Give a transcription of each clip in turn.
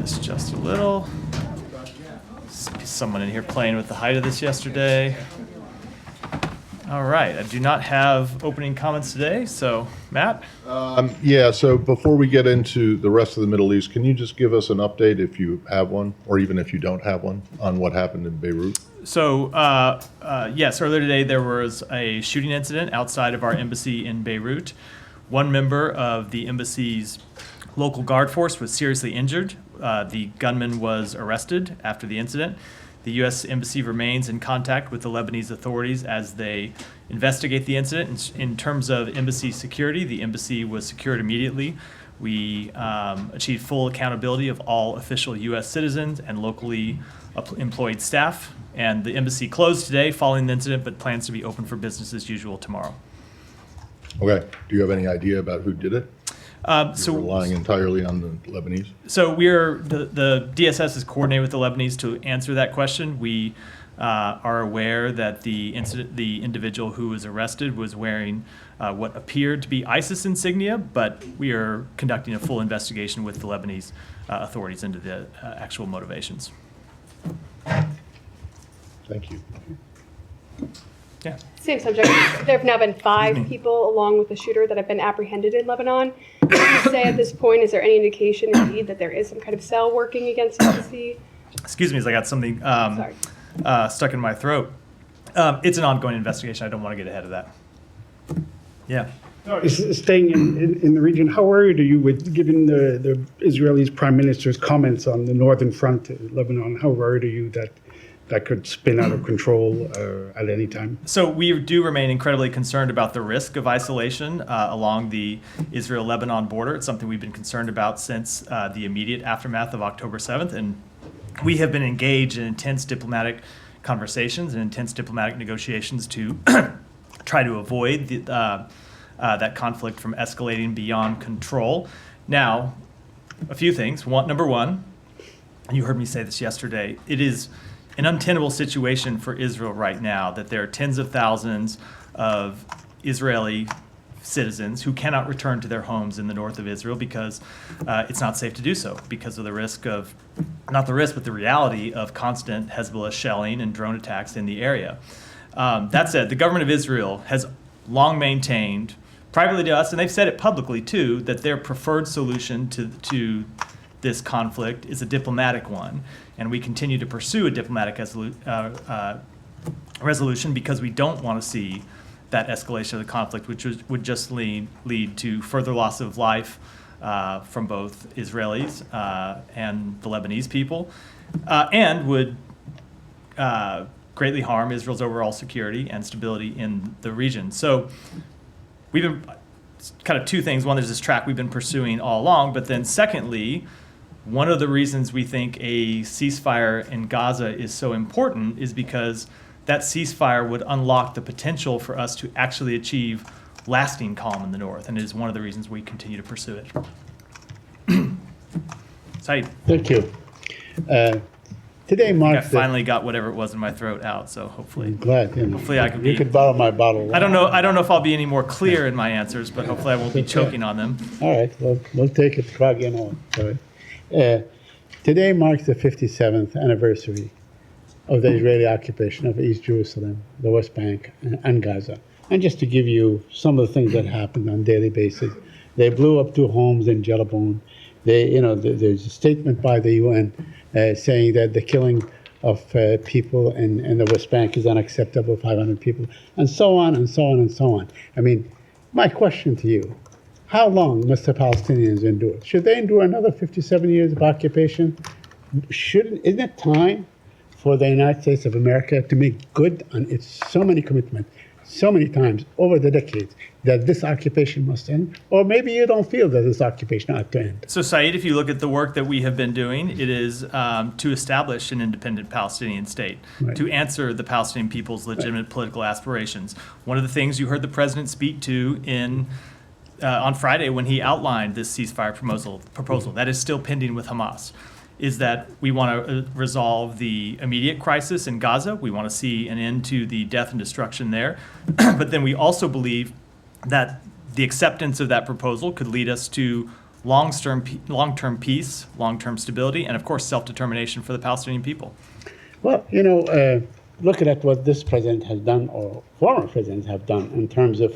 this just a little. Someone in here playing with the height of this yesterday. All right, I do not have opening comments today, so Matt? Yeah, so before we get into the rest of the Middle East, can you just give us an update, if you have one, or even if you don't have one, on what happened in Beirut? So, yes, earlier today there was a shooting incident outside of our embassy in Beirut. One member of the embassy's local guard force was seriously injured. The gunman was arrested after the incident. The U.S. Embassy remains in contact with the Lebanese authorities as they investigate the incident. In terms of embassy security, the embassy was secured immediately. We achieved full accountability of all official U.S. citizens and locally employed staff. And the embassy closed today following the incident, but plans to be open for business as usual tomorrow. Okay, do you have any idea about who did it? You're relying entirely on the Lebanese? So the DSS is coordinated with the Lebanese to answer that question. We are aware that the individual who was arrested was wearing what appeared to be ISIS insignia, but we are conducting a full investigation with the Lebanese authorities into the actual motivations. Thank you. Yeah. Same subject. There have now been 5 people, along with the shooter, that have been apprehended in Lebanon. Can you say at this point, is there any indication, indeed, that there is some kind of cell working against the embassy? Excuse me, as I got something stuck in my throat. It's an ongoing investigation. I don't want to get ahead of that. Yeah. Staying in the region, how worried are you given the Israeli Prime Minister's comments on the northern front of Lebanon? How worried are you that could spin out of control at any time? So we do remain incredibly concerned about the risk of isolation along the Israel-Lebanon border. It's something we've been concerned about since the immediate aftermath of October 7th. And we have been engaged in intense diplomatic conversations and intense diplomatic negotiations to try to avoid that conflict from escalating beyond control. Now, a few things. Number one, and you heard me say this yesterday, it is an untenable situation for Israel right now that there are tens of thousands of Israeli citizens who cannot return to their homes in the north of Israel because it's not safe to do so because of the risk of, not the risk, but the reality of constant Hezbollah shelling and drone attacks in the area. That said, the government of Israel has long maintained, privately to us, and they've said it publicly too, that their preferred solution to this conflict is a diplomatic one. And we continue to pursue a diplomatic resolution because we don't want to see that escalation of the conflict, which would just lead to further loss of life from both Israelis and the Lebanese people, and would greatly harm Israel's overall security and stability in the region. So we've been kind of 2 things. One, there's this track we've been pursuing all along, but then secondly, one of the reasons we think a ceasefire in Gaza is so important is because that ceasefire would unlock the potential for us to actually achieve lasting calm in the north, and it is one of the reasons we continue to pursue it. Saeed. Thank you. Today I marks finally got whatever it was in my throat out, so hopefully. I'm glad. Hopefully I can be. You could borrow my bottle. I don't know if I'll be any more clear in my answers, but hopefully I won't be choking on them. All right, we'll take it. Krag and all. All right. Today marks the 57th anniversary of the Israeli occupation of East Jerusalem, the West Bank, and Gaza. And just to give you some of the things that happened on a daily basis, they blew up 2 homes in Jeroboam. There's a statement by the UN saying that the killing of people in the West Bank is unacceptable, 500 people, and so on and so on and so on. I mean, my question to you, how long must the Palestinians endure? Should they endure another 57 years of occupation? Isn't it time for the United States of America to make good on its so many commitments, so many times over the decades, that this occupation must end? Or maybe you don't feel that this occupation ought to end. So, Saeed, if you look at the work that we have been doing, it is to establish an independent Palestinian state, Right. to answer the Palestinian people's legitimate political aspirations. One of the things you heard the president speak to on Friday when he outlined this ceasefire proposal that is still pending with Hamas, is that we want to resolve the immediate crisis in Gaza. We want to see an end to the death and destruction there. But then we also believe that the acceptance of that proposal could lead us to long-term peace, long-term stability, and of course, self-determination for the Palestinian people. Well, looking at what this president has done, or former presidents have done, in terms of,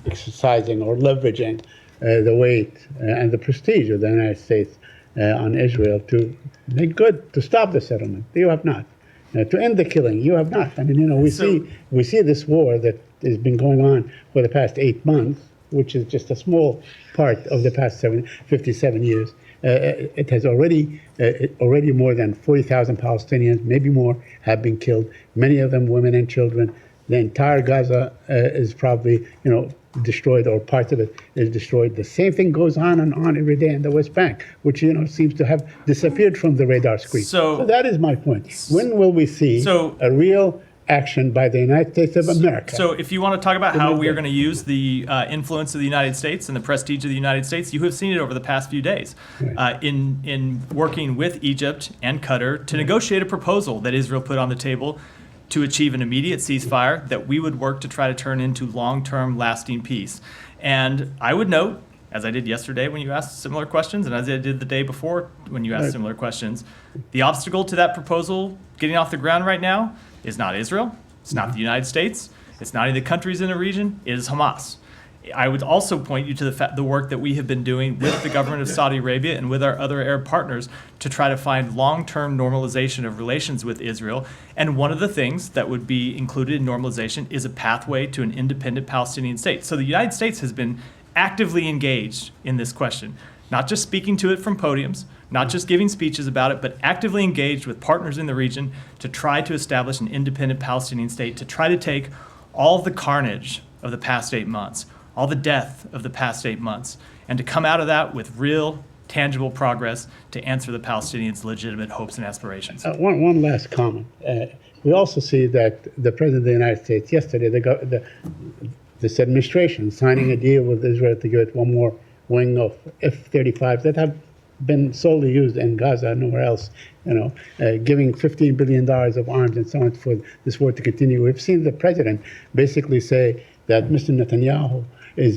exercising or leveraging the weight and the prestige of the United States on Israel to make good, to stop the settlement. You have not. To end the killing, you have not. I mean, we see this war that has been going on for the past 8 months, which is just a small part of the past 57 years. It has already more than 40,000 Palestinians, maybe more, have been killed. Many of them women and children. The entire Gaza is probably, destroyed, or parts of it is destroyed. The same thing goes on and on every day in the West Bank, which seems to have disappeared from the radar screen. So that is my point. When will we see a real action by the United States of America? So if you want to talk about how we are going to use the influence of the United States and the prestige of the United States, you have seen it over the past few days in working with Egypt and Qatar to negotiate a proposal that Israel put on the table to achieve an immediate ceasefire that we would work to try to turn into long-term lasting peace. And I would note, as I did yesterday when you asked similar questions, and as I did the day before when you asked similar questions, the obstacle to that proposal getting off the ground right now is not Israel, it's not the United States, it's not any of the countries in the region, it is Hamas. I would also point you to the work that we have been doing with the government of Saudi Arabia and with our other Arab partners to try to find long-term normalization of relations with Israel. And one of the things that would be included in normalization is a pathway to an independent Palestinian state. So the United States has been actively engaged in this question, not just speaking to it from podiums, not just giving speeches about it, but actively engaged with partners in the region to try to establish an independent Palestinian state, to try to take all of the carnage of the past 8 months, all the death of the past 8 months, and to come out of that with real, tangible progress to answer the Palestinians' legitimate hopes and aspirations. One last comment. We also see that the President of the United States, yesterday, this administration signing a deal with Israel to give it one more wing of F-35s that have been solely used in Gaza, nowhere else, giving $15 billion of arms and so on for this war to continue. We've seen the President basically say that Mr. Netanyahu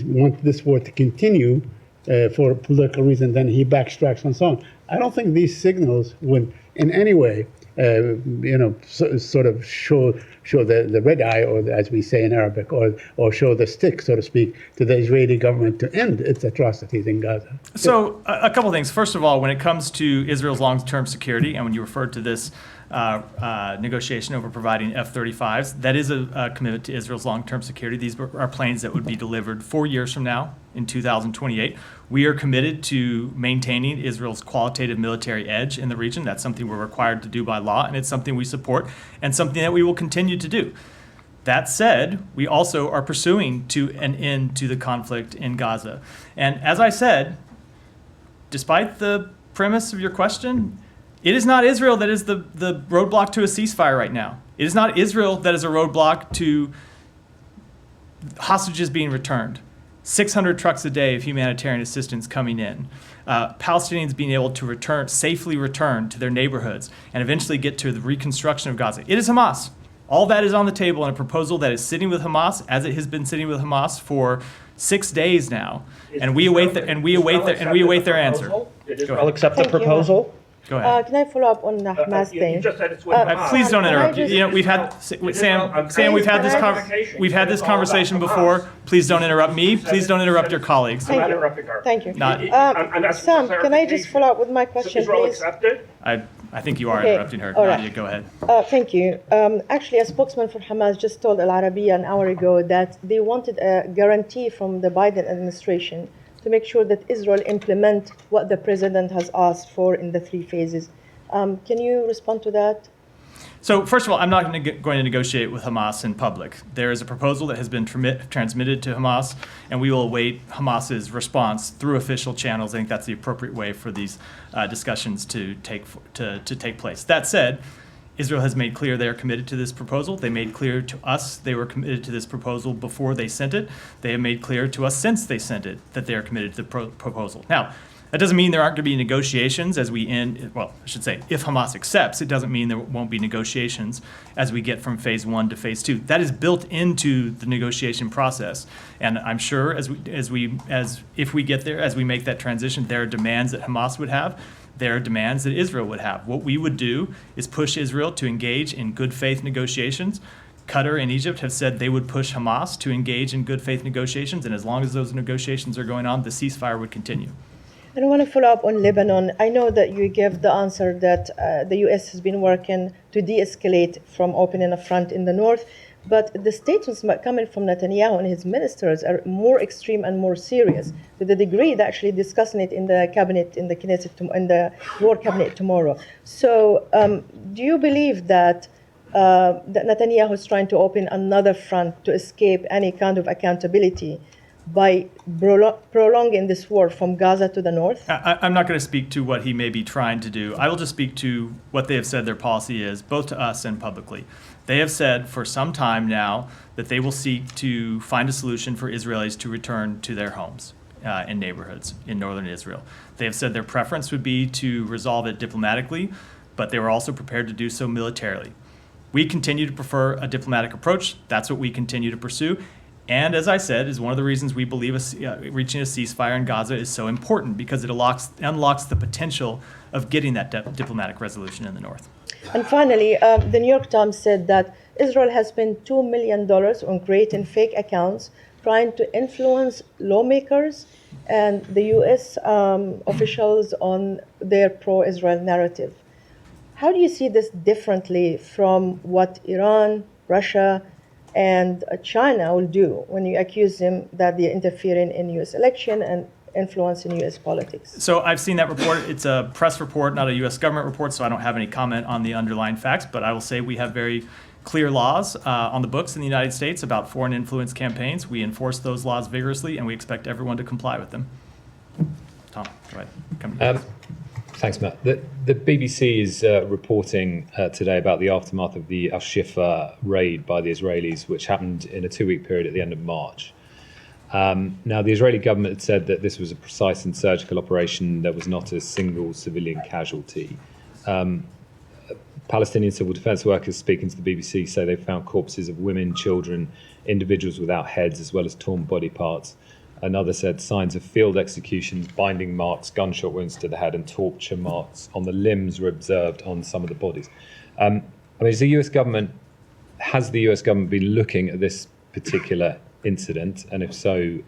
wants this war to continue for political reasons, then he backtracks and so on. I don't think these signals would in any way, sort of show the red eye, or as we say in Arabic, or show the stick, so to speak, to the Israeli government to end its atrocities in Gaza. So a couple things. First of all, when it comes to Israel's long-term security, and when you referred to this negotiation over providing F-35s, that is a commitment to Israel's long-term security. These are planes that would be delivered 4 years from now in 2028. We are committed to maintaining Israel's qualitative military edge in the region. That's something we're required to do by law, and it's something we support and something that we will continue to do. That said, we also are pursuing an end to the conflict in Gaza. And as I said, despite the premise of your question, it is not Israel that is the roadblock to a ceasefire right now. It is not Israel that is a roadblock to hostages being returned, 600 trucks a day of humanitarian assistance coming in, Palestinians being able to safely return to their neighborhoods and eventually get to the reconstruction of Gaza. It is Hamas. All that is on the table in a proposal that is sitting with Hamas, as it has been sitting with Hamas for 6 days now, and we await their answer. Did Israel accept the proposal? Go ahead. Can I follow up on the Hamas You thing? just said it's with Hamas. Please don't interrupt. Can I just- You know, we've had Sam. We've had this conversation before. Please don't interrupt me. Please don't interrupt your colleagues. I'm not Thank you. interrupting her. Thank you. Not- I'm asking Sam, for can I just follow up with my So question, Israel please? accepted? I think you are Okay, interrupting her. all right. Nadia, go ahead. Thank you. Actually, a spokesman for Hamas just told Al Arabiya an hour ago that they wanted a guarantee from the Biden administration to make sure that Israel implement what the president has asked for in the 3 phases. Can you respond to that? So first of all, I'm not going to negotiate with Hamas in public. There is a proposal that has been transmitted to Hamas, and we will await Hamas's response through official channels. I think that's the appropriate way for these discussions to take place. That said, Israel has made clear they are committed to this proposal. They made clear to us they were committed to this proposal before they sent it. They have made clear to us since they sent it that they are committed to the proposal. Now, That doesn't mean there aren't going to be negotiations as we end, well, I should say, if Hamas accepts, it doesn't mean there won't be negotiations as we get from phase 1 to phase 2. That is built into the negotiation process. And I'm sure as if we get there, as we make that transition, there are demands that Hamas would have. There are demands that Israel would have. What we would do is push Israel to engage in good faith negotiations. Qatar and Egypt have said they would push Hamas to engage in good faith negotiations. And as long as those negotiations are going on, the ceasefire would continue. And I want to follow up on Lebanon. I know that you gave the answer that the U.S. has been working to de-escalate from opening a front in the north, but the statements coming from Netanyahu and his ministers are more extreme and more serious, to the degree that actually discussing it in the cabinet, in the Knesset, in the war cabinet tomorrow. So, do you believe that that Netanyahu is trying to open another front to escape any kind of accountability by prolonging this war from Gaza to the north? I'm not going to speak to what he may be trying to do. I will just speak to what they have said their policy is, both to us and publicly. They have said for some time now that they will seek to find a solution for Israelis to return to their homes and neighborhoods in northern Israel. They have said their preference would be to resolve it diplomatically, but they were also prepared to do so militarily. We continue to prefer a diplomatic approach. That's what we continue to pursue. And as I said, is one of the reasons we believe reaching a ceasefire in Gaza is so important, because it unlocks the potential of getting that diplomatic resolution in the north. And finally, the New York Times said that Israel has spent $2 million on creating fake accounts, trying to influence lawmakers and the U.S. Officials on their pro-Israel narrative. How do you see this differently from what Iran, Russia, and China will do when you accuse them that they're interfering in U.S. election and influencing U.S. politics? So I've seen that report. It's a press report, not a U.S. government report, so I don't have any comment on the underlying facts, but I will say we have very clear laws on the books in the United States about foreign influence campaigns. We enforce those laws vigorously, and we expect everyone to comply with them. Tom, go ahead. Come to you. Thanks, Matt. The BBC is reporting today about the aftermath of the Al-Shifa raid by the Israelis, which happened in a 2-week period at the end of March. Now, the Israeli government had said that this was a precise and surgical operation. There was not a single civilian casualty. Palestinian civil defense workers speaking to the BBC say they found corpses of women, children, individuals without heads, as well as torn body parts. Another said signs of field executions, binding marks, gunshot wounds to the head, and torture marks on the limbs were observed on some of the bodies. Has the US government been looking at this particular incident? And if so,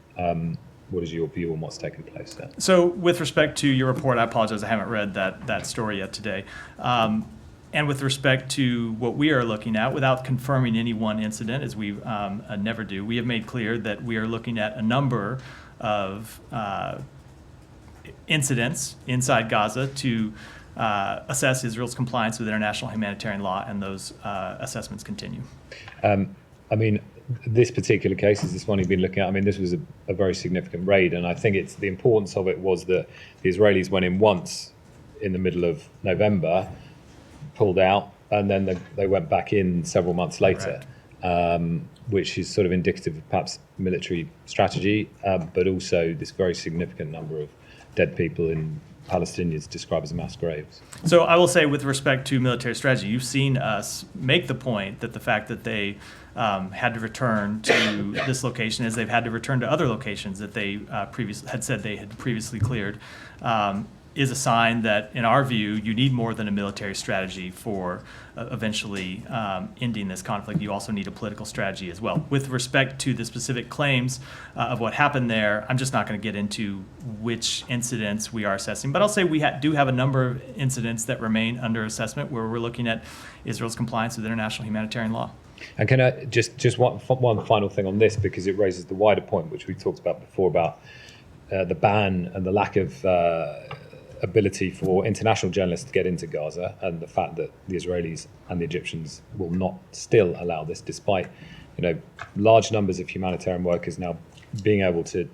what is your view on what's taken place there? So with respect to your report, I apologize, I haven't read that story yet today. And with respect to what we are looking at, without confirming any one incident, as we never do, we have made clear that we are looking at a number of incidents inside Gaza to assess Israel's compliance with international humanitarian law, and those assessments continue. This particular case is this one you've been looking at. This was a very significant raid, and I think it's the importance of it was that the Israelis went in once in the middle of November, pulled out, and then they went back in several months later, which is sort of indicative of perhaps military strategy, but also this very significant number of dead people in Palestinians described as mass graves. So I will say, with respect to military strategy, you've seen us make the point that the fact that they had to return to this location, as they've had to return to other locations that they had said they had previously cleared, is a sign that, in our view, you need more than a military strategy for eventually ending this conflict. You also need a political strategy as well. With respect to the specific claims of what happened there, I'm just not going to get into which incidents we are assessing, but I'll say we do have a number of incidents that remain under assessment where we're looking at Israel's compliance with international humanitarian law. And can I just one final thing on this, because it raises the wider point, which we talked about before, about the ban and the lack of ability for international journalists to get into Gaza, and the fact that the Israelis and the Egyptians will not still allow this, despite large numbers of humanitarian workers now being able to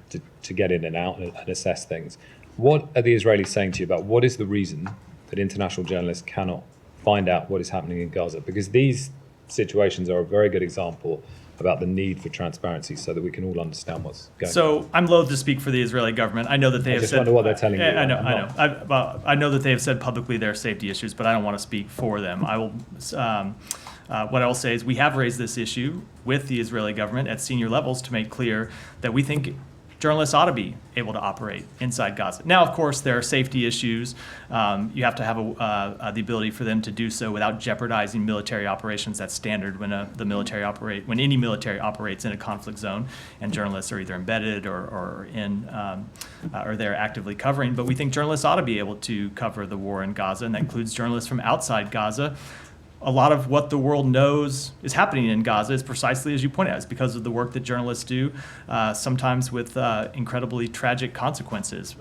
get in and out and assess things. What are the Israelis saying to you about what is the reason that international journalists cannot find out what is happening in Gaza? Because these situations are a very good example about the need for transparency so that we can all understand what's going on. So I'm loath to speak for the Israeli government. I know that they have just said. wonder what they're telling you. I know. I'm I know. not. Well, I know that they have said publicly there are safety issues, but I don't want to speak for them. I will. What I will say is we have raised this issue with the Israeli government at senior levels to make clear that we think journalists ought to be able to operate inside Gaza. Now, of course, there are safety issues. You have to have the ability for them to do so without jeopardizing military operations. That's standard when when any military operates in a conflict zone, and journalists are either embedded or they're actively covering. But we think journalists ought to be able to cover the war in Gaza, and that includes journalists from outside Gaza. A lot of what the world knows is happening in Gaza is precisely as you point out. It's because of the work that journalists do, sometimes with incredibly tragic consequences.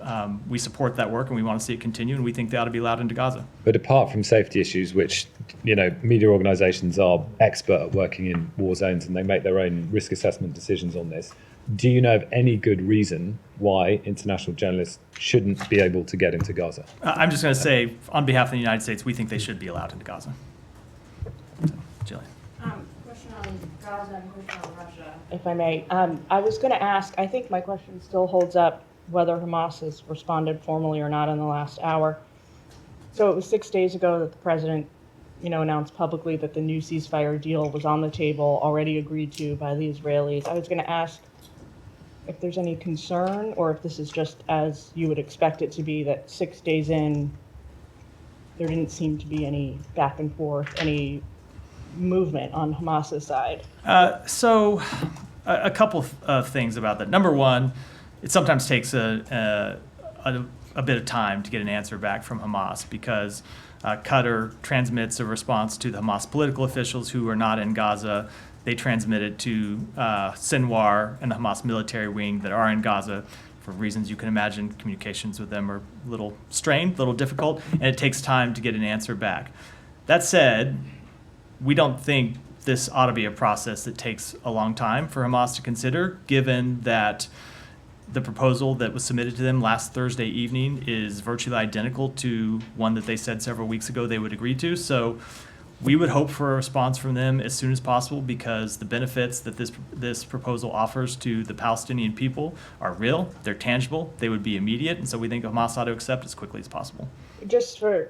We support that work and we want to see it continue, and we think they ought to be allowed into Gaza. But apart from safety issues, which, media organizations are expert at working in war zones and they make their own risk assessment decisions on this, do you know of any good reason why international journalists shouldn't be able to get into Gaza? I'm just going to say, on behalf of the United States, we think they should be allowed into Gaza. Jillian. Question on Gaza and question on Russia, if I may. I was going to ask, I think my question still holds up, whether Hamas has responded formally or not in the last hour. So it was 6 days ago that the president, announced publicly that the new ceasefire deal was on the table, already agreed to by the Israelis. I was going to ask if there's any concern, or if this is just as you would expect it to be, that 6 days in, there didn't seem to be any back and forth, any movement on Hamas's side. So a couple of things about that. Number one, it sometimes takes a bit of time to get an answer back from Hamas because Qatar transmits a response to the Hamas political officials who are not in Gaza. They transmit it to Sinwar and the Hamas military wing that are in Gaza. For reasons you can imagine, communications with them are a little strained, a little difficult, and it takes time to get an answer back. That said, we don't think this ought to be a process that takes a long time for Hamas to consider, given that the proposal that was submitted to them last Thursday evening is virtually identical to one that they said several weeks ago they would agree to. So we would hope for a response from them as soon as possible because the benefits that this proposal offers to the Palestinian people are real, they're tangible, they would be immediate, and so we think Hamas ought to accept as quickly as possible. Just for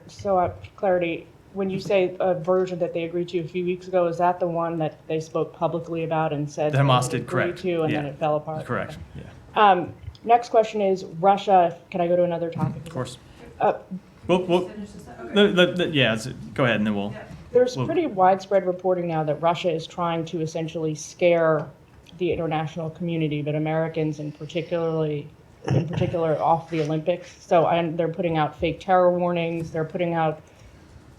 clarity, when you say a version that they agreed to a few weeks ago, is that the one that they spoke publicly about and said The Hamas they did, agreed correct. to, and Yeah. then it fell apart? Correct, yeah, Next question is Russia. Can I go to another topic? of course. Uh, Go ahead and then we'll. There's pretty widespread reporting now that Russia is trying to essentially scare the international community, but Americans in particular off the Olympics. So they're putting out fake terror warnings. They're putting out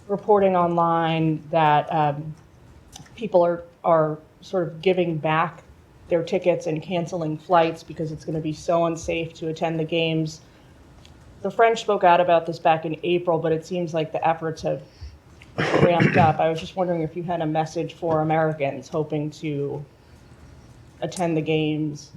reporting online that people are sort of giving back their tickets and canceling flights because it's going to be so unsafe to attend the games. The French spoke out about this back in April, but it seems like the efforts have ramped up. I was just wondering if you had a message for Americans hoping to attend the games.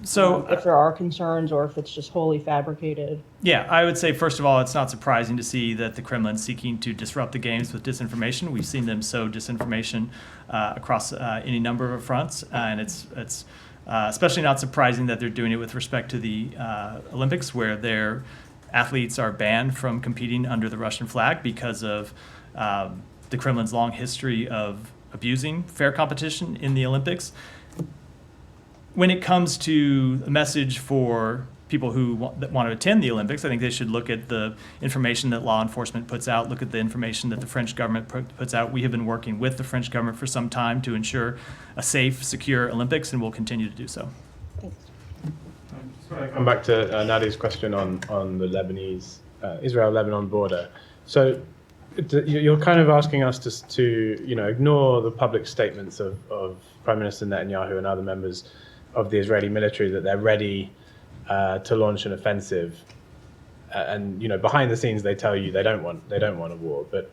So if there are concerns or if it's just wholly fabricated. yeah, I would say, first of all, it's not surprising to see that the Kremlin's seeking to disrupt the games with disinformation. We've seen them sow disinformation across any number of fronts, and it's especially not surprising that they're doing it with respect to the Olympics, where their athletes are banned from competing under the Russian flag because of the Kremlin's long history of abusing fair competition in the Olympics. When it comes to a message for people who want to attend the Olympics, I think they should look at the information that law enforcement puts out, look at the information that the French government puts out. We have been working with the French government for some time to ensure a safe, secure Olympics, and we'll continue to do so. Thanks. I want to come back to Nadia's question on the Lebanese, Israel-Lebanon border. So you're kind of asking us to ignore the public statements of Prime Minister Netanyahu and other members of the Israeli military that they're ready to launch an offensive, and behind the scenes they tell you they don't want a war. But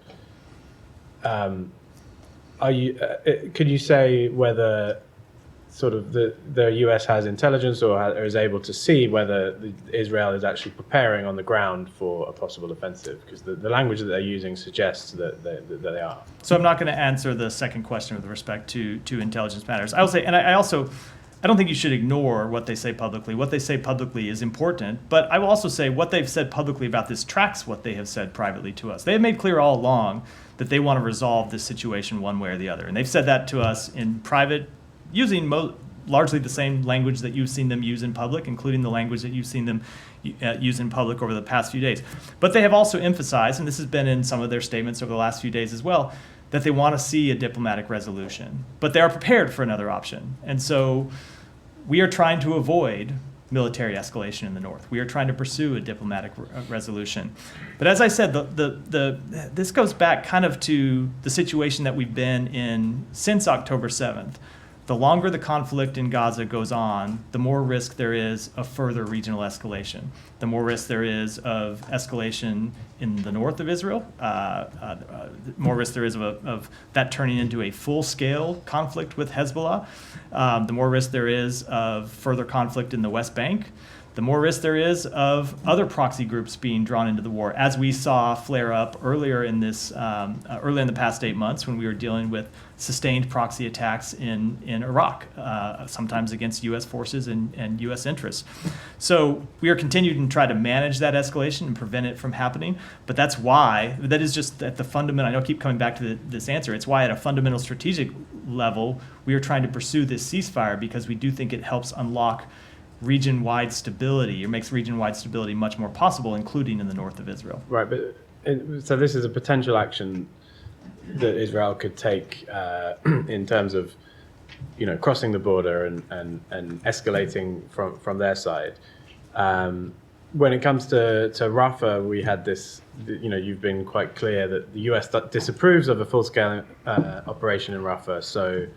could you say whether sort of the US has intelligence or is able to see whether Israel is actually preparing on the ground for a possible offensive? Because the language that they're using suggests that they are. So I'm not going to answer the second question with respect to intelligence matters. I will say, and I don't think you should ignore what they say publicly. What they say publicly is important, but I will also say what they've said publicly about this tracks what they have said privately to us. They have made clear all along that they want to resolve this situation one way or the other, and they've said that to us in private, using largely the same language that you've seen them use in public, including the language that you've seen them use in public over the past few days. But they have also emphasized, and this has been in some of their statements over the last few days as well, that they want to see a diplomatic resolution. But they are prepared for another option. And so we are trying to avoid military escalation in the north. We are trying to pursue a diplomatic resolution. But as I said, this goes back kind of to the situation that we've been in since October 7th. The longer the conflict in Gaza goes on, the more risk there is of further regional escalation. The more risk there is of escalation in the north of Israel, more risk there is of that turning into a full-scale conflict with Hezbollah. The more risk there is of further conflict in the West Bank. The more risk there is of other proxy groups being drawn into the war, as we saw flare up earlier in early in the past 8 months when we were dealing with sustained proxy attacks in Iraq, sometimes against U.S. forces and U.S. interests. So we are continuing to try to manage that escalation and prevent it from happening. But that is just at the fundamental, I know I keep coming back to this answer, it's why at a fundamental strategic level, we are trying to pursue this ceasefire, because we do think it helps unlock region-wide stability, or makes region-wide stability much more possible, including in the north of Israel. Right, but so this is a potential action that Israel could take in terms of, crossing the border and escalating from their side. When it comes to Rafah, we had this. You've been quite clear that the U.S. disapproves of a full-scale operation in Rafah. So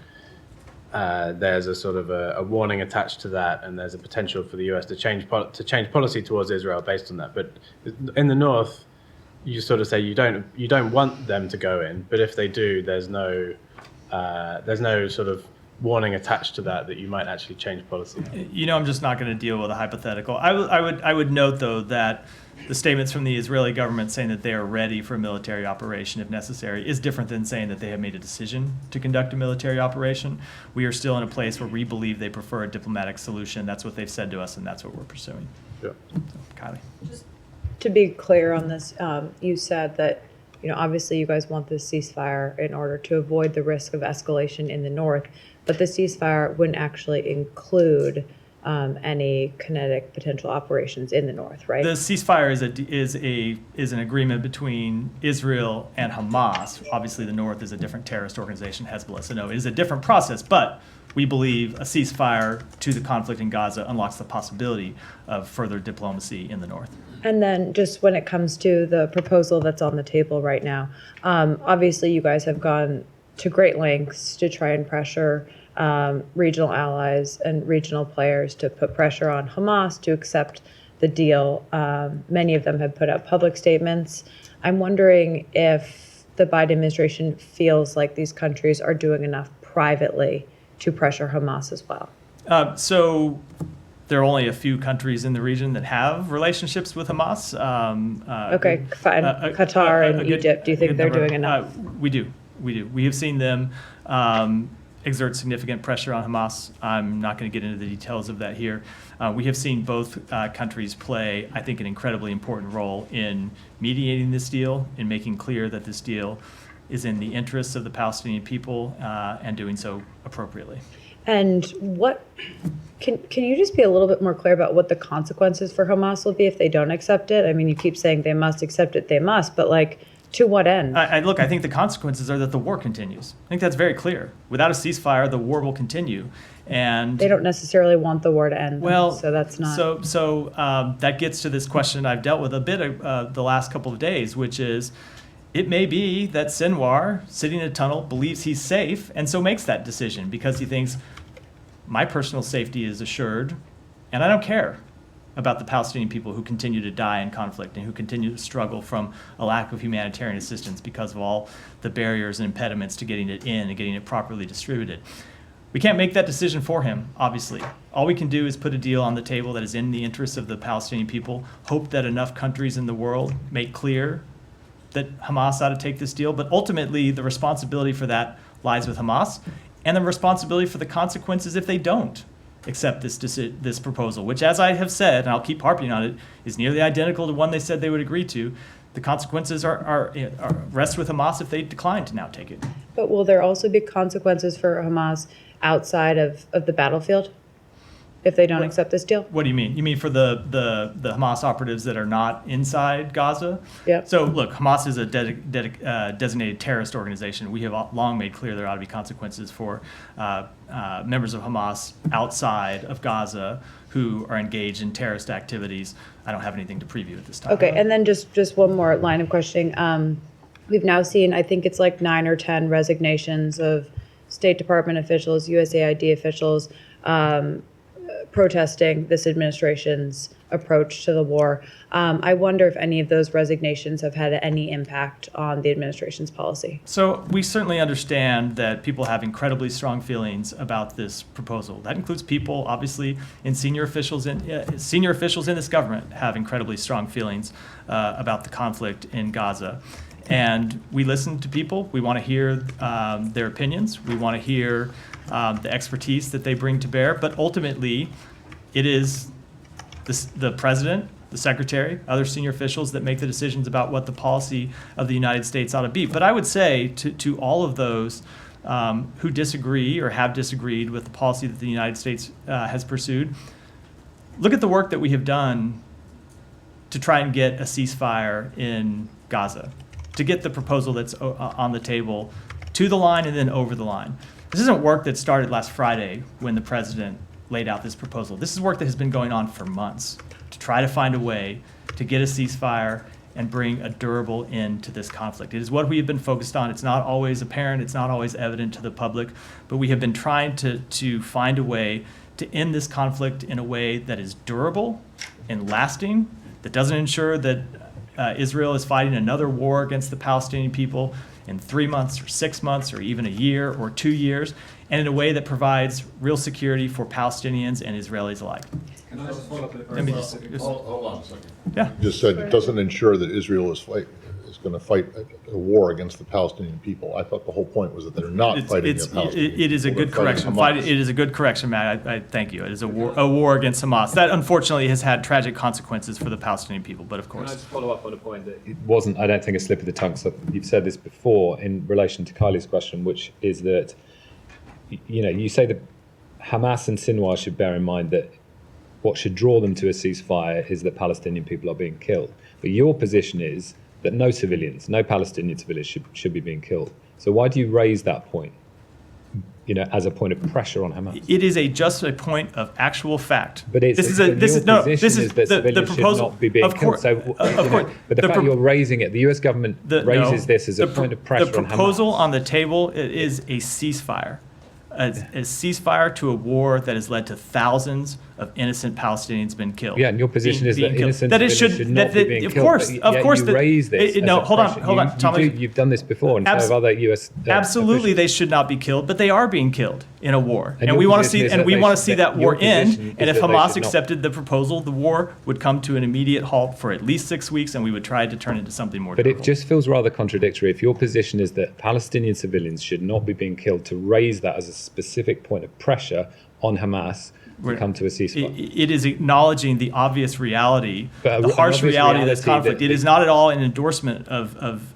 there's a sort of a warning attached to that, and there's a potential for the U.S. to change policy towards Israel based on that. But in the north, you sort of say you don't want them to go in, but if they do, there's no sort of warning attached to that you might actually change policy. I'm just not going to deal with a hypothetical. I would note, though, that the statements from the Israeli government saying that they are ready for a military operation if necessary is different than saying that they have made a decision to conduct a military operation. We are still in a place where we believe they prefer a diplomatic solution. That's what they've said to us, and that's what we're pursuing. Yeah. So, Kylie. To be clear on this, you said that, obviously you guys want this ceasefire in order to avoid the risk of escalation in the north, but the ceasefire wouldn't actually include any kinetic potential operations in the north, right? The ceasefire is an agreement between Israel and Hamas. Obviously, the north is a different terrorist organization, Hezbollah. So no, it is a different process, but we believe a ceasefire to the conflict in Gaza unlocks the possibility of further diplomacy in the north. And then just when it comes to the proposal that's on the table right now, obviously you guys have gone to great lengths to try and pressure regional allies and regional players to put pressure on Hamas to accept the deal. Many of them have put out public statements. I'm wondering if the Biden administration feels like these countries are doing enough privately to pressure Hamas as well. So there are only a few countries in the region that have relationships with Hamas. Okay, fine. Qatar and Egypt, do you think they're doing enough? We do. We have seen them exert significant pressure on Hamas. I'm not going to get into the details of that here. We have seen both countries play, I think, an incredibly important role in mediating this deal, in making clear that this deal is in the interests of the Palestinian people and doing so appropriately. And what can you just be a little bit more clear about what the consequences for Hamas will be if they don't accept it? I mean, you keep saying they must accept it, they must, but to what end? I think the consequences are that the war continues. I think that's very clear. Without a ceasefire, the war will continue. And they don't necessarily want the war to end. Well, so that's not. So that gets to this question I've dealt with a bit the last couple of days, which is, it may be that Sinwar, sitting in a tunnel, believes he's safe, and so makes that decision because he thinks, my personal safety is assured, and I don't care about the Palestinian people who continue to die in conflict and who continue to struggle from a lack of humanitarian assistance because of all the barriers and impediments to getting it in and getting it properly distributed. We can't make that decision for him, obviously. All we can do is put a deal on the table that is in the interests of the Palestinian people, hope that enough countries in the world make clear that Hamas ought to take this deal, but ultimately the responsibility for that lies with Hamas, and the responsibility for the consequences if they don't accept this proposal, which, as I have said, and I'll keep harping on it, is nearly identical to one they said they would agree to. The consequences are rest with Hamas if they decline to now take it. But will there also be consequences for Hamas outside of the battlefield if they don't accept this deal? What do you mean? You mean for the Hamas operatives that are not inside Gaza? Yep. So look, Hamas is a designated terrorist organization. We have long made clear there ought to be consequences for members of Hamas outside of Gaza who are engaged in terrorist activities. I don't have anything to preview at this time. Okay, and then just one more line of questioning. We've now seen, I think it's like 9 or 10 resignations of State Department officials, USAID officials, protesting this administration's approach to the war. I wonder if any of those resignations have had any impact on the administration's policy. So we certainly understand that people have incredibly strong feelings about this proposal. That includes people, obviously, in senior officials in this government have incredibly strong feelings about the conflict in Gaza. And we listen to people. We want to hear their opinions. We want to hear the expertise that they bring to bear. But ultimately, it is the president, the secretary, other senior officials that make the decisions about what the policy of the United States ought to be. But I would say to all of those who disagree or have disagreed with the policy that the United States has pursued, look at the work that we have done to try and get a ceasefire in Gaza, to get the proposal that's on the table to the line and then over the line. This isn't work that started last Friday when the president laid out this proposal. This is work that has been going on for months to try to find a way to get a ceasefire and bring a durable end to this conflict. It is what we have been focused on. It's not always apparent, it's not always evident to the public, but we have been trying to find a way to end this conflict in a way that is durable and lasting, that doesn't ensure that Israel is fighting another war against the Palestinian people in 3 months or 6 months or even a year or 2 years, and in a way that provides real security for Palestinians and Israelis alike. Can I just follow up with Let me hold on a second. Yeah. You just said it doesn't ensure that Israel is going to fight a war against the Palestinian people. I thought the whole point was that they're not fighting the Palestinian people. It is a good they're fighting correction. Hamas. It is a good correction, Matt. I thank you. It is a war against Hamas. That unfortunately has had tragic consequences for the Palestinian people, but of Can I course. just follow up on a point that it wasn't, I don't think, a slip of the tongue. So you've said this before in relation to Kylie's question, which is that, you say that Hamas and Sinwar should bear in mind that what should draw them to a ceasefire is that Palestinian people are being killed. But your position is that no civilians, no Palestinian civilians should be being killed. So why do you raise that point, as a point of pressure on Hamas? It is just a point of actual fact. But it's this is the civilians proposal. should not be being Of course, killed. So, of course. But the fact you're raising it, the U.S. government raises this as a point of pressure on Hamas. The proposal on the table is a ceasefire. A ceasefire to a war that has led to thousands of innocent Palestinians been killed. Yeah, and your position is that innocent that it civilians should not be being of killed. course, but of yet course. You raise this. No, hold on, Thomas. You've done this before, and so have other U.S. Absolutely, officials. they should not be killed, but they are being killed in a war, And and your we want to position see is that and we they want to should- see that your war end. position is And if that they Hamas should not- accepted the proposal, the war would come to an immediate halt for at least 6 weeks, and we would try to turn it into something more. But durable. it just feels rather contradictory if your position is that Palestinian civilians should not be being killed, to raise that as a specific point of pressure on Hamas to come to a ceasefire. It is acknowledging the obvious reality, But the an harsh obvious reality of this reality conflict. that- It is not at all an endorsement of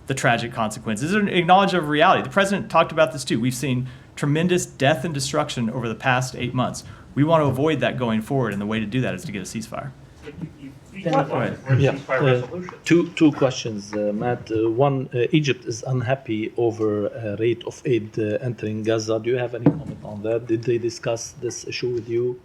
the tragic consequences. It's an acknowledgement of reality. The president talked about this too. We've seen tremendous death and destruction over the past 8 months. We want to avoid that going forward, and the way to do that is to get a ceasefire. Go ahead. Yeah, two questions, Matt. One, Egypt is unhappy over rate of aid entering Gaza. Do you have any comment on that? Did they discuss this issue with you?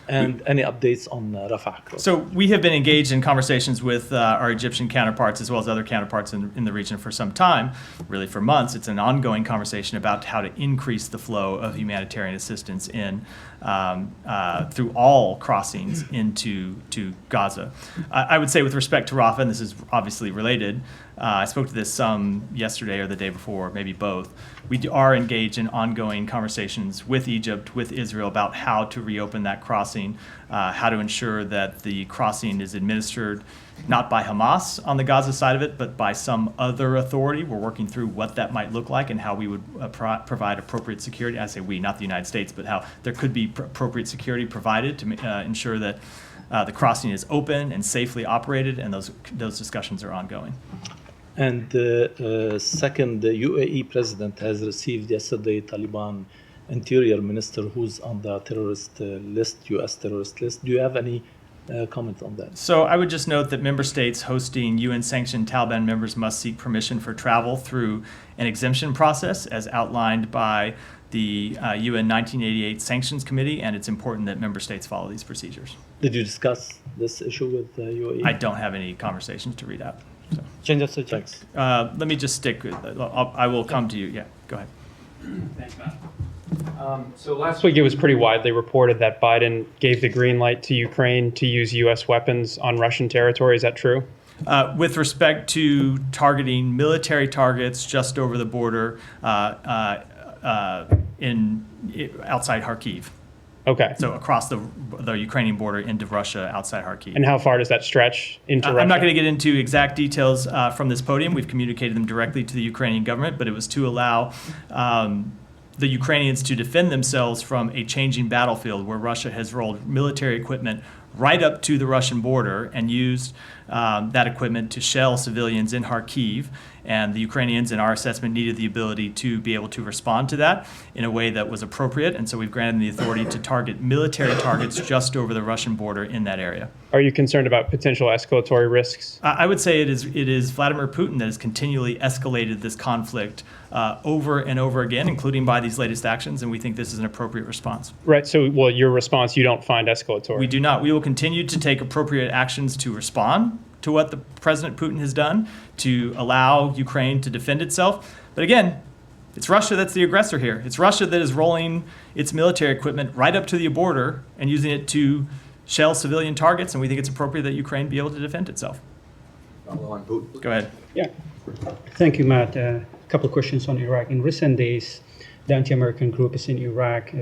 And any updates on Rafah? So we have been engaged in conversations with our Egyptian counterparts as well as other counterparts in the region for some time, really for months. It's an ongoing conversation about how to increase the flow of humanitarian assistance through all crossings into Gaza. I would say with respect to Rafah, and this is obviously related, I spoke to this some yesterday or the day before, maybe both. We are engaged in ongoing conversations with Egypt, with Israel, about how to reopen that crossing, how to ensure that the crossing is administered not by Hamas on the Gaza side of it, but by some other authority. We're working through what that might look like and how we would provide appropriate security. I say we, not the United States, but how there could be appropriate security provided to ensure that the crossing is open and safely operated, and those discussions are ongoing. And second, the UAE president has received yesterday Taliban interior minister who's on the terrorist list, U.S. terrorist list. Do you have any comment on that? So I would just note that member states hosting UN-sanctioned Taliban members must seek permission for travel through an exemption process as outlined by the UN 1988 Sanctions Committee, and it's important that member states follow these procedures. Did you discuss this issue with UAE? I don't have any conversations to read out. So. Change of subject. Let me just stick with, I will come to you. Yeah, go ahead. Thanks, Matt. So last week it was pretty widely reported that Biden gave the green light to Ukraine to use U.S. weapons on Russian territory. Is that true? With respect to targeting military targets just over the border outside Kharkiv. Okay. So across the Ukrainian border into Russia outside Kharkiv. And how far does that stretch into Russia? I'm not going to get into exact details from this podium. We've communicated them directly to the Ukrainian government, but it was to allow the Ukrainians to defend themselves from a changing battlefield where Russia has rolled military equipment right up to the Russian border and used that equipment to shell civilians in Kharkiv. And the Ukrainians, in our assessment, needed the ability to be able to respond to that in a way that was appropriate. And so we've granted them the authority to target military targets just over the Russian border in that area. Are you concerned about potential escalatory risks? I would say it is Vladimir Putin that has continually escalated this conflict over and over again, including by these latest actions, and we think this is an appropriate response. Right, so well, your response, you don't find escalatory? We do not. We will continue to take appropriate actions to respond to what the President Putin has done, to allow Ukraine to defend itself. But again, it's Russia that's the aggressor here. It's Russia that is rolling its military equipment right up to the border and using it to shell civilian targets, and we think it's appropriate that Ukraine be able to defend itself. Go ahead. Yeah. Thank you, Matt. A couple of questions on Iraq. In recent days, the anti-American groups in Iraq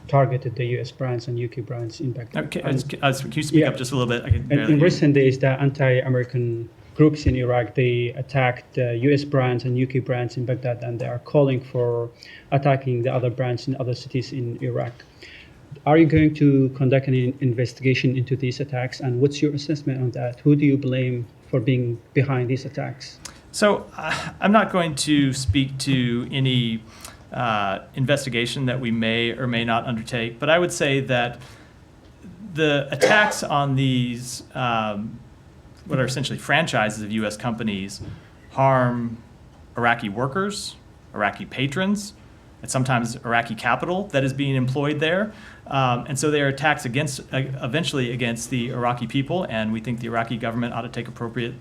targeted the U.S. brands and UK brands in Baghdad. Okay, can you speak up just a little bit? I can barely in hear you. recent days, the anti-American groups in Iraq, they attacked U.S. brands and UK brands in Baghdad, and they are calling for attacking the other brands in other cities in Iraq. Are you going to conduct an investigation into these attacks, and what's your assessment on that? Who do you blame for being behind these attacks? So I'm not going to speak to any investigation that we may or may not undertake, but I would say that the attacks on these, what are essentially franchises of U.S. companies, harm Iraqi workers, Iraqi patrons, and sometimes Iraqi capital that is being employed there. And so they are attacks eventually against the Iraqi people, and we think the Iraqi government ought to take appropriate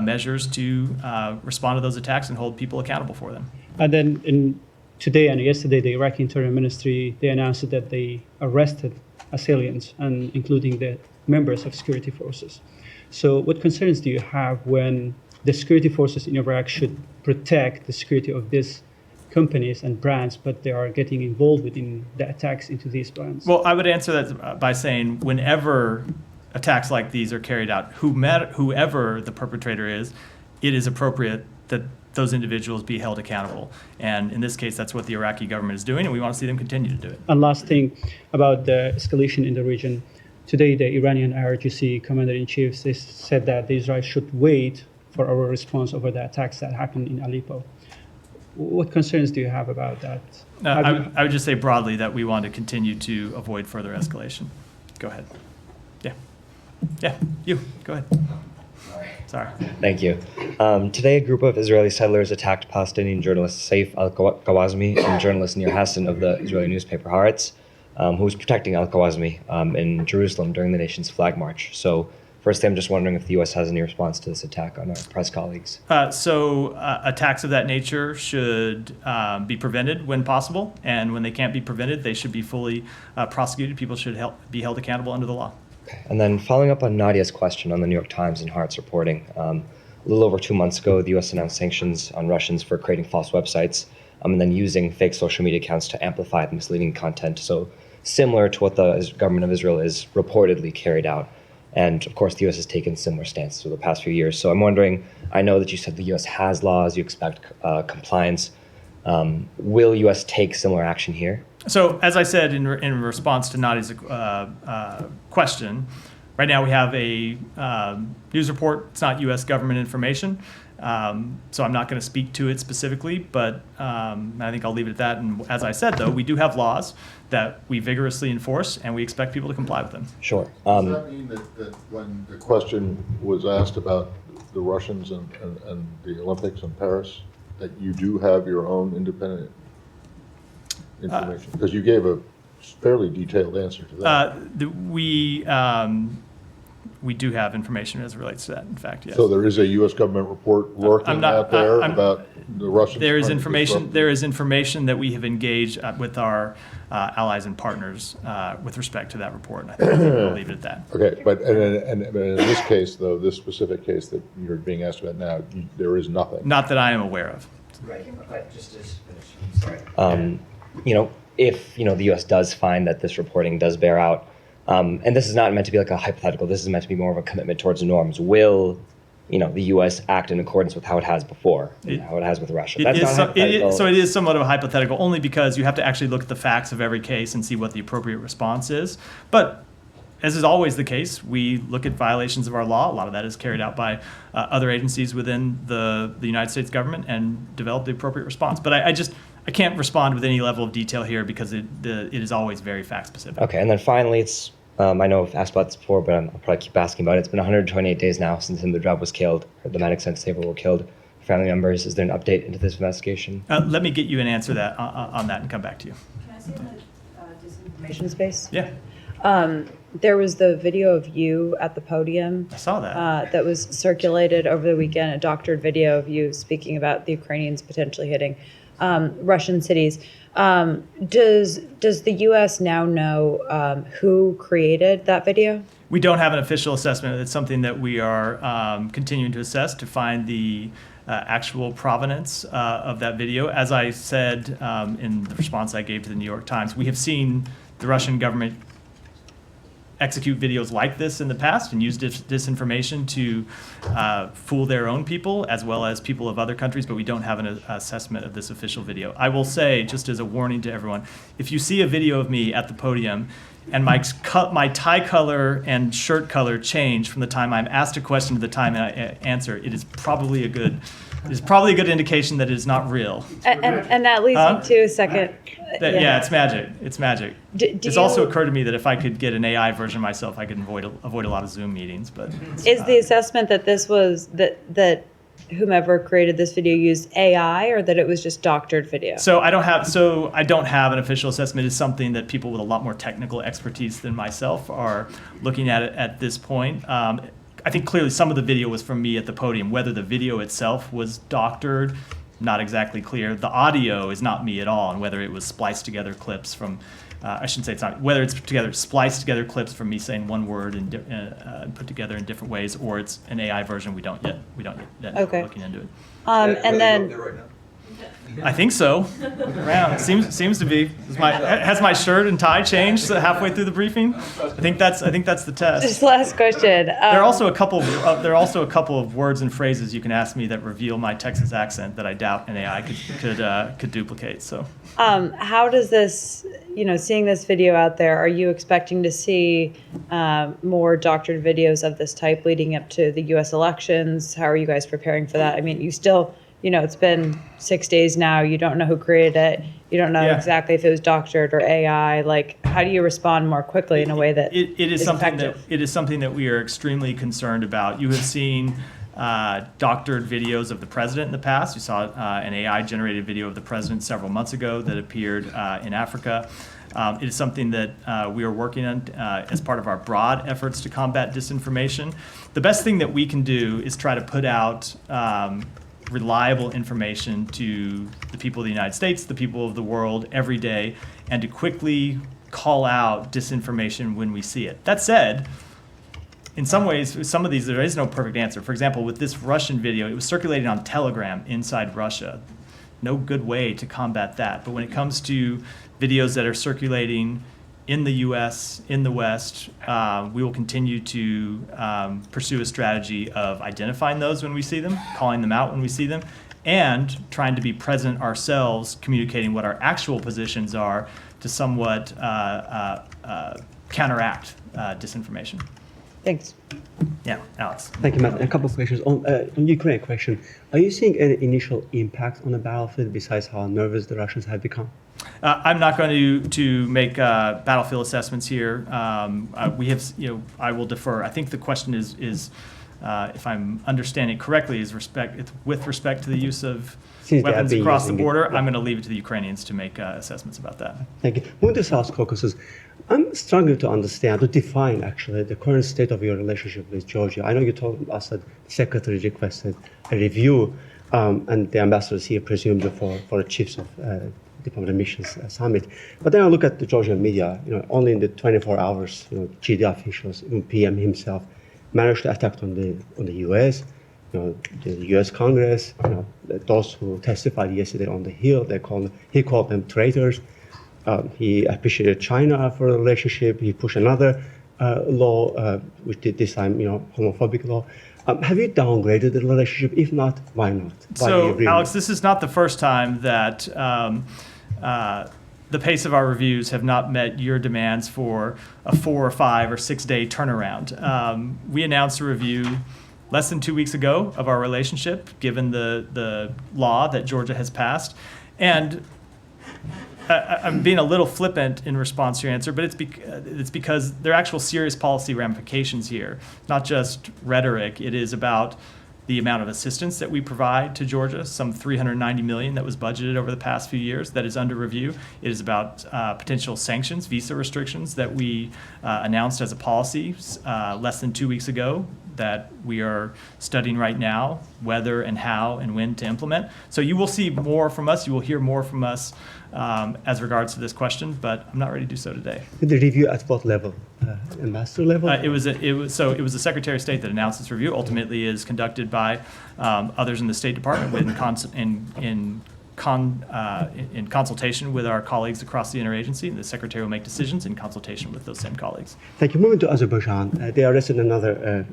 measures to respond to those attacks and hold people accountable for them. And then today and yesterday, the Iraqi Interior Ministry, they announced that they arrested assailants, and including the members of security forces. So what concerns do you have when the security forces in Iraq should protect the security of these companies and brands, but they are getting involved within the attacks into these brands? Well, I would answer that by saying whenever attacks like these are carried out, whoever the perpetrator is, it is appropriate that those individuals be held accountable. And in this case, that's what the Iraqi government is doing, and we want to see them continue to do it. And last thing about the escalation in the region. Today, the Iranian IRGC commander-in-chief said that Israel should wait for our response over the attacks that happened in Aleppo. What concerns do you have about that? I would just say broadly that we want to continue to avoid further escalation. Go ahead. Yeah, you, go ahead. Sorry. Thank you. Today, a group of Israeli settlers attacked Palestinian journalist Saif al-Kawazmi and journalist Nir Hassan of the Israeli newspaper Haaretz, who was protecting al-Kawazmi in Jerusalem during the nation's flag march. So firstly, I'm just wondering if the U.S. has any response to this attack on our press colleagues. Attacks of that nature should be prevented when possible, and when they can't be prevented, they should be fully prosecuted. People should be held accountable under the law. Okay. And then following up on Nadia's question on the New York Times and Haaretz reporting, A little over 2 months ago, the U.S. announced sanctions on Russians for creating false websites and then using fake social media accounts to amplify the misleading content. So similar to what the government of Israel is reportedly carried out. And of course, the U.S. has taken similar stances for the past few years. So I'm wondering, I know that you said the U.S. has laws, you expect compliance. Will U.S. take similar action here? So, as I said in response to Nadi's question, right now we have a news report. It's not U.S. government information, so I'm not going to speak to it specifically, but I think I'll leave it at that. And as I said, though, we do have laws that we vigorously enforce, and we expect people to comply with them. Sure. Does that mean that when the question was asked about the Russians and the Olympics in Paris, that you do have your own independent information? Because you gave a fairly detailed answer to that. We do have information as it relates to that, in fact, yes. So there is a U.S. government report lurking out there about the Russians? There is trying to information. disrupt There is information that we have engaged with our allies and partners with respect to that report. And I think we'll leave it at that. Okay, but in this case, though, this specific case that you're being asked about now, there is nothing. Not that I am aware of. Right, but just to finish, sorry. If the U.S. does find that this reporting does bear out, and this is not meant to be like a hypothetical, this is meant to be more of a commitment towards norms. Will the U.S. act in accordance with how it has before, how it has with Russia? It is somewhat of a hypothetical, only because you have to actually look at the facts of every case and see what the appropriate response is. But as is always the case, we look at violations of our law. A lot of that is carried out by other agencies within the United States government and develop the appropriate response. But I can't respond with any level of detail here because it is always very fact specific. Okay, and then finally, it's I know I've asked about this before, but I'll probably keep asking about it. It's been 128 days now since Imdrab was killed, or the Manic Sense Saver were killed. Family members, is there an update into this investigation? Let me get you an answer on that and come back to you. Can I say in the disinformation space? Yeah. There was the video of you at the podium. I saw that. That was circulated over the weekend, a doctored video of you speaking about the Ukrainians potentially hitting Russian cities. Does the U.S. now know who created that video? We don't have an official assessment. It's something that we are continuing to assess to find the actual provenance of that video. As I said in the response I gave to the New York Times, we have seen the Russian government execute videos like this in the past and use disinformation to fool their own people as well as people of other countries, but we don't have an assessment of this official video. I will say, just as a warning to everyone, if you see a video of me at the podium and my tie color and shirt color change from the time I'm asked a question to the time I answer, it is probably a good indication that it is not real. And that leads me to a second. Yeah, it's magic. It's magic. It's also occurred to me that if I could get an AI version of myself, I could avoid a lot of Zoom meetings. But is the assessment that this was that whomever created this video used AI, or that it was just doctored video? So I don't have an official assessment. It's something that people with a lot more technical expertise than myself are looking at it at this point. I think clearly some of the video was from me at the podium. Whether the video itself was doctored, not exactly clear. The audio is not me at all, and whether it was spliced together clips from, I shouldn't say it's not, whether it's spliced together clips from me saying one word and put together in different ways, or it's an AI version, we don't yet know. Okay. We're looking into it. And then. I think so. Around seems to be. Has my shirt and tie changed halfway through the briefing? I think that's the test. Just last question. There are also a couple of words and phrases you can ask me that reveal my Texas accent that I doubt an AI could duplicate. So. How does this, seeing this video out there, are you expecting to see more doctored videos of this type leading up to the U.S. elections? How are you guys preparing for that? I mean, you still. It's been 6 days now. You don't know who created it. You don't know exactly if it was doctored or AI. Like, how do you respond more quickly in a way that it is something effective? It is something that we are extremely concerned about. You have seen doctored videos of the president in the past. You saw an AI-generated video of the president several months ago that appeared in Africa. It is something that we are working on as part of our broad efforts to combat disinformation. The best thing that we can do is try to put out reliable information to the people of the United States, the people of the world every day, and to quickly call out disinformation when we see it. That said, in some ways, some of these, there is no perfect answer. For example, with this Russian video, it was circulating on Telegram inside Russia. No good way to combat that. But when it comes to videos that are circulating in the U.S., in the West, we will continue to pursue a strategy of identifying those when we see them, calling them out when we see them, and trying to be present ourselves, communicating what our actual positions are to somewhat counteract disinformation. Thanks. Yeah, Alex. Thank you, Matt. A couple of questions. On Ukraine question, are you seeing any initial impact on the battlefield besides how nervous the Russians have become? I'm not going to make battlefield assessments here. We have, I will defer. I think the question is if I'm understanding correctly, is with respect to the use of weapons across the border. I'm going to leave it to the Ukrainians to make assessments about that. Thank you. Moving to South Caucasus, I'm struggling to understand, to define actually the current state of your relationship with Georgia. I know you told us that the secretary requested a review, and the ambassadors here presumed for the chiefs of diplomatic missions summit. But then I look at the Georgian media. Only in the 24 hours, GD officials, even PM himself, managed to attack on the U.S. The U.S. Congress. Those who testified yesterday on the Hill, he called them traitors. He appreciated China for the relationship. He pushed another law, which did this time, homophobic law. Have you downgraded the relationship? If not, why not? So, Alex, this is not the first time that the pace of our reviews have not met your demands for a 4 or 5 or 6 day turnaround. We announced a review less than 2 weeks ago of our relationship, given the law that Georgia has passed. And I'm being a little flippant in response to your answer, but it's because there are actual serious policy ramifications here, not just rhetoric. It is about the amount of assistance that we provide to Georgia, some $390 million that was budgeted over the past few years that is under review. It is about potential sanctions, visa restrictions that we announced as a policy less than 2 weeks ago that we are studying right now, whether and how and when to implement. So you will see more from us. You will hear more from us as regards to this question, but I'm not ready to do so today. The review at what level? Ambassador level? It was the Secretary of State that announced this review. Ultimately, is conducted by others in the State Department in consultation with our colleagues across the interagency. And the Secretary will make decisions in consultation with those same colleagues. Thank you. Moving to Azerbaijan, they arrested another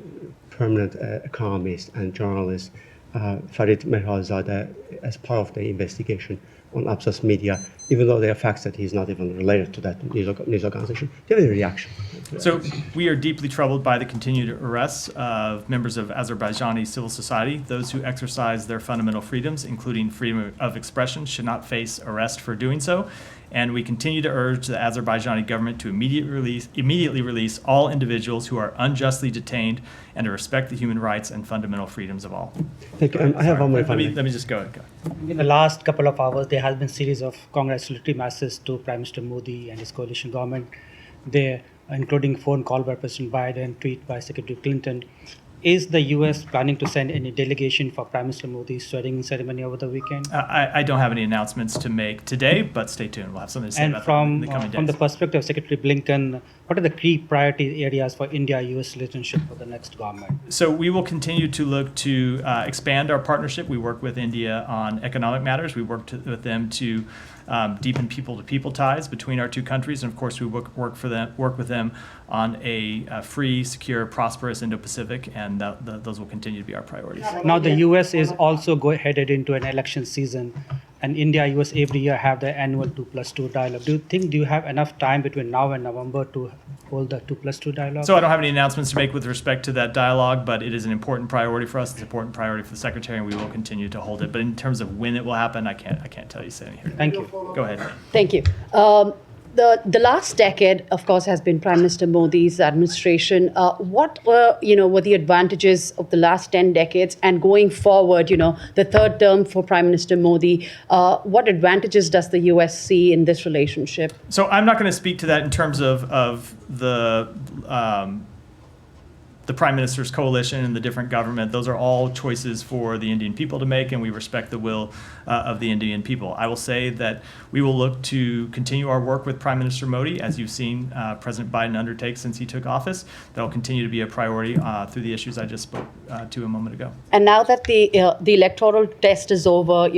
permanent economist and journalist, Farid Mehralzadeh, as part of the investigation on Absas Media, even though there are facts that he's not even related to that news organization. Do you have any reaction? So we are deeply troubled by the continued arrests of members of Azerbaijani civil society. Those who exercise their fundamental freedoms, including freedom of expression, should not face arrest for doing so. And we continue to urge the Azerbaijani government to immediately release all individuals who are unjustly detained and to respect the human rights and fundamental freedoms of all. Thank you. I have one more. Let me just go. In the last couple of hours, there has been a series of congratulatory messages to Prime Minister Modi and his coalition government. There, including phone call by President Biden, tweet by Secretary Clinton. Is the U.S. planning to send any delegation for Prime Minister Modi's swearing ceremony over the weekend? I don't have any announcements to make today, but stay tuned. We'll have something to say about that in the coming days. From the perspective of Secretary Blinken, what are the key priority areas for India-U.S. relationship for the next government? So we will continue to look to expand our partnership. We work with India on economic matters. We work with them to deepen people-to-people ties between our two countries, and of course we work with them on a free, secure, prosperous Indo-Pacific, and those will continue to be our priorities. Now the U.S. is also headed into an election season, and India-U.S. every year have the annual 2+2 dialogue. Do you have enough time between now and November to hold the 2+2 dialogue? So I don't have any announcements to make with respect to that dialogue, but it is an important priority for us. It's an important priority for the Secretary, and we will continue to hold it. But in terms of when it will happen, I can't tell you sitting here. Thank you. Go ahead. Thank you. The last decade, of course, has been Prime Minister Modi's administration. What were the advantages of the last 10 decades, and going forward, the third term for Prime Minister Modi, what advantages does the U.S. see in this relationship? So I'm not going to speak to that in terms of the the Prime Minister's coalition and the different government, those are all choices for the Indian people to make, and we respect the will of the Indian people. I will say that we will look to continue our work with Prime Minister Modi, as you've seen President Biden undertake since he took office. That will continue to be a priority through the issues I just spoke to a moment ago. And now that the electoral test is over,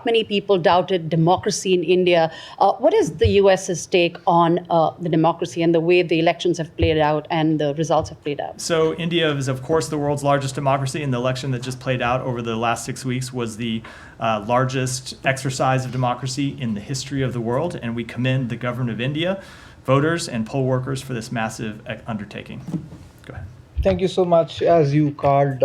many people doubted democracy in India. What is the U.S.'s take on the democracy and the way the elections have played out and the results have played out? So India is, of course, the world's largest democracy, and the election that just played out over the last 6 weeks was the largest exercise of democracy in the history of the world, and we commend the government of India, voters, and poll workers for this massive undertaking. Go ahead. Thank you so much. As you called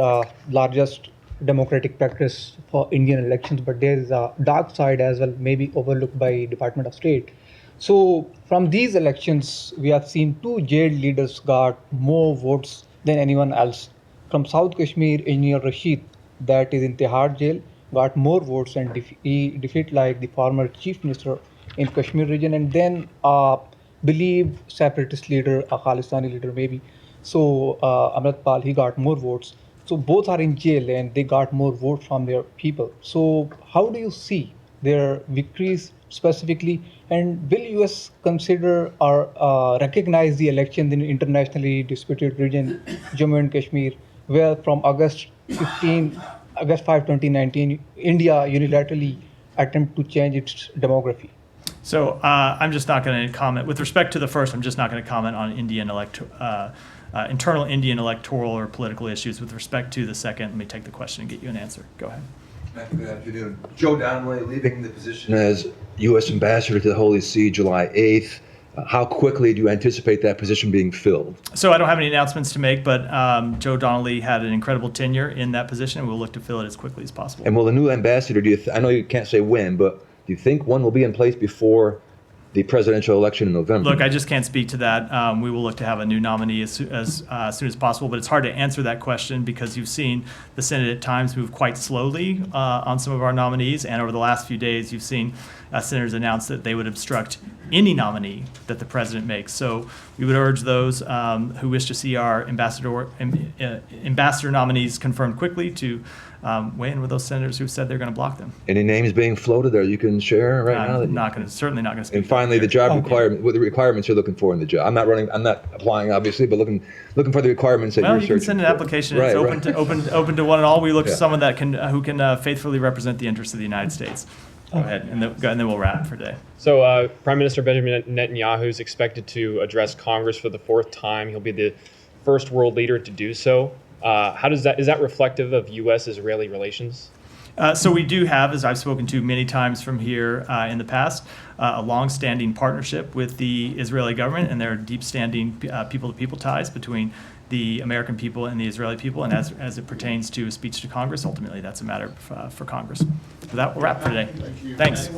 largest democratic practice for Indian elections, but there is a dark side as well, maybe overlooked by Department of State. So from these elections, we have seen 2 jailed leaders got more votes than anyone else. From South Kashmir, Engineer Rashid, that is in Tihar jail, got more votes and he defeated like the former chief minister in Kashmir region, and then believe separatist leader, a Khalistani leader maybe. So Amritpal, he got more votes. So both are in jail and they got more votes from their people. So how do you see their victories specifically, and will US consider or recognize the elections in internationally disputed region, Jammu and Kashmir, where from August 5, 2019, India unilaterally attempted to change its demography? So I'm just not going to comment. With respect to the first, I'm just not going to comment on internal Indian electoral or political issues. With respect to the second, let me take the question and get you an answer. Go ahead. Good afternoon. Joe Donnelly, leaving the position as U.S. Ambassador to the Holy See July 8th. How quickly do you anticipate that position being filled? So I don't have any announcements to make, but Joe Donnelly had an incredible tenure in that position, and we'll look to fill it as quickly as possible. And will the new ambassador, I know you can't say when, but do you think one will be in place before the presidential election in November? Look, I just can't speak to that. We will look to have a new nominee as soon as possible, but it's hard to answer that question because you've seen the Senate at times move quite slowly on some of our nominees, and over the last few days you've seen senators announce that they would obstruct any nominee that the president makes. So we would urge those who wish to see our ambassador nominees confirmed quickly to weigh in with those senators who said they're going to block them. Any names being floated there you can share right now? Certainly not going to speak. And finally, the job requirement, what the requirements you're looking for in the job. I'm not applying obviously, but looking for the requirements that you're searching for. You can send an application. It's open to one and all. We look to someone that who can faithfully represent the interests of the United States. Go ahead, and then we'll wrap for today. So Prime Minister Benjamin Netanyahu is expected to address Congress for the 4th time. He'll be the first world leader to do so. Is that reflective of U.S.-Israeli relations? So we do have, as I've spoken to many times from here in the past, a long-standing partnership with the Israeli government, and there are deep-standing people-to-people ties between the American people and the Israeli people, and as it pertains to a speech to Congress, ultimately that's a matter for Congress. With that, we'll wrap for today. Thanks.